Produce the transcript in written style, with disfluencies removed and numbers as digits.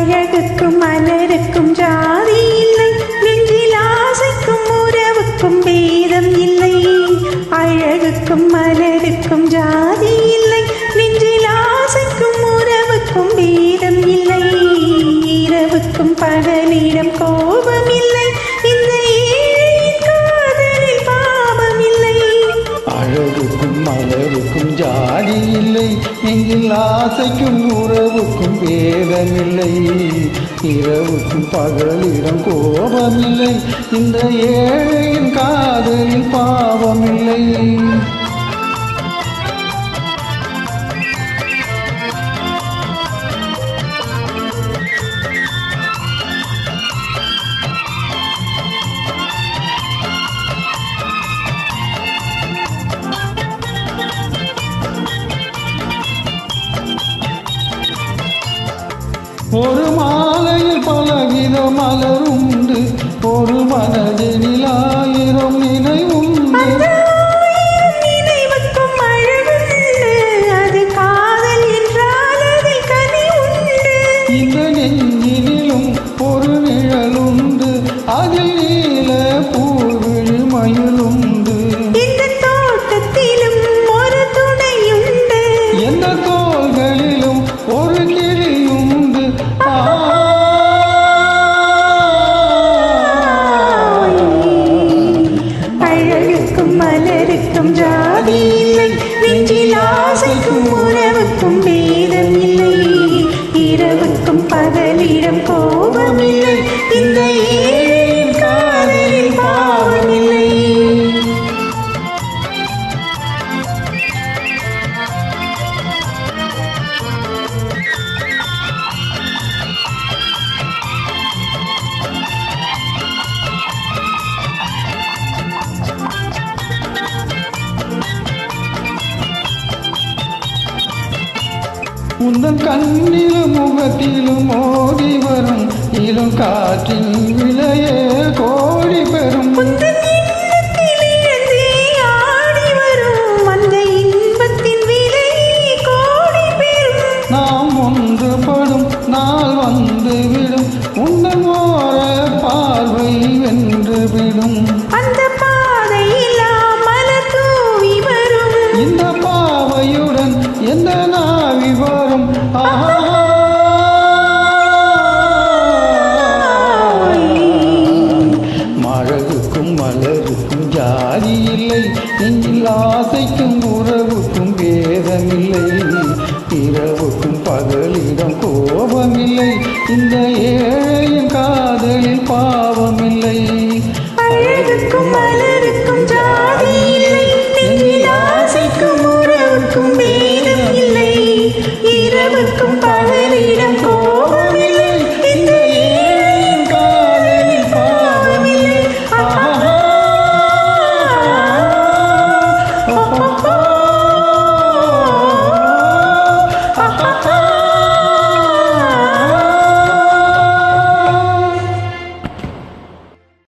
அழகுக்கும் மலருக்கும் ஜாதி இல்லை, நெஞ்சில் ஆசைக்கும் உறவுக்கும் பேதம் இல்லை. அழகுக்கும் மலருக்கும் ஜாதி இல்லை, நெஞ்சில் ஆசைக்கும் உறவுக்கும் பேதம் இல்லை. இரவுக்கும் பகலிடம் கோபம் இல்லை, இந்த ஏழையின் காதலில் பாவம் இல்லை. அழகுக்கும் மலருக்கும் ஜாதி இல்லை, நெஞ்சில் ஆசைக்கும் உறவுக்கும் பேதமில்லை. இரவுக்கும் பகலிடம் கோபமில்லை, இந்த ஏழையின் காதலில் பாவமில்லை. ஒரு மாலையில் பலவித மலருண்டு, ஒரு மனதினில் 1000 நினைவுண்டு. நினைவுக்கும் அழகுண்டு, அது காதல் என்றால் அதில் கனி உண்டு. இந்த நெஞ்சினிலும் ஒரு நிழலுண்டு, அதில் நீல பூவிழி மயிலுண்டு. இந்த தோட்டத்திலும் ஒரு துணையுண்டு, எந்த தோள்களிலும் ஒரு கிளியுண்டு. அழகுக்கும் மலருக்கும் ஜாதி இல்லை, நெஞ்சில் ஆசைக்கும் உறவுக்கும் பேதம் இல்லை. இரவுக்கும் பகலிடம் கோபம் இல்லை, இந்த ஏழையின் காதலில் பாவம் இல்லை. உந்தன் கண்ணிலும் முகத்திலும் மோதி வரும் இளம் காற்றின் விலையே கோடி பெறும். உந்தன் எண்ணத்திலிருந்தே ஆடி வரும் அந்த இன்பத்தின் விலை கோடி பெறும். நாம் ஒன்றுபடும் நாள் வந்துவிடும், உந்தன் ஓர பார்வை வென்றுவிடும். அந்த பாதையில் மலர் தூவி வரும், இந்த பாவையுடன் எந்த நாவி வரும். அழகுக்கும் மலருக்கும் ஜாதி இல்லை, நெஞ்சில் ஆசைக்கும் உறவுக்கும் பேதமில்லை. இரவுக்கும் பகலிடம் கோபமில்லை, இந்த ஏழையின் காதலில் பாவமில்லை. அழகுக்கும் மலருக்கும் ஜாதி இல்லை, நெஞ்சில் ஆசைக்கும் உறவுக்கும் பேதம் இல்லை. இரவுக்கும்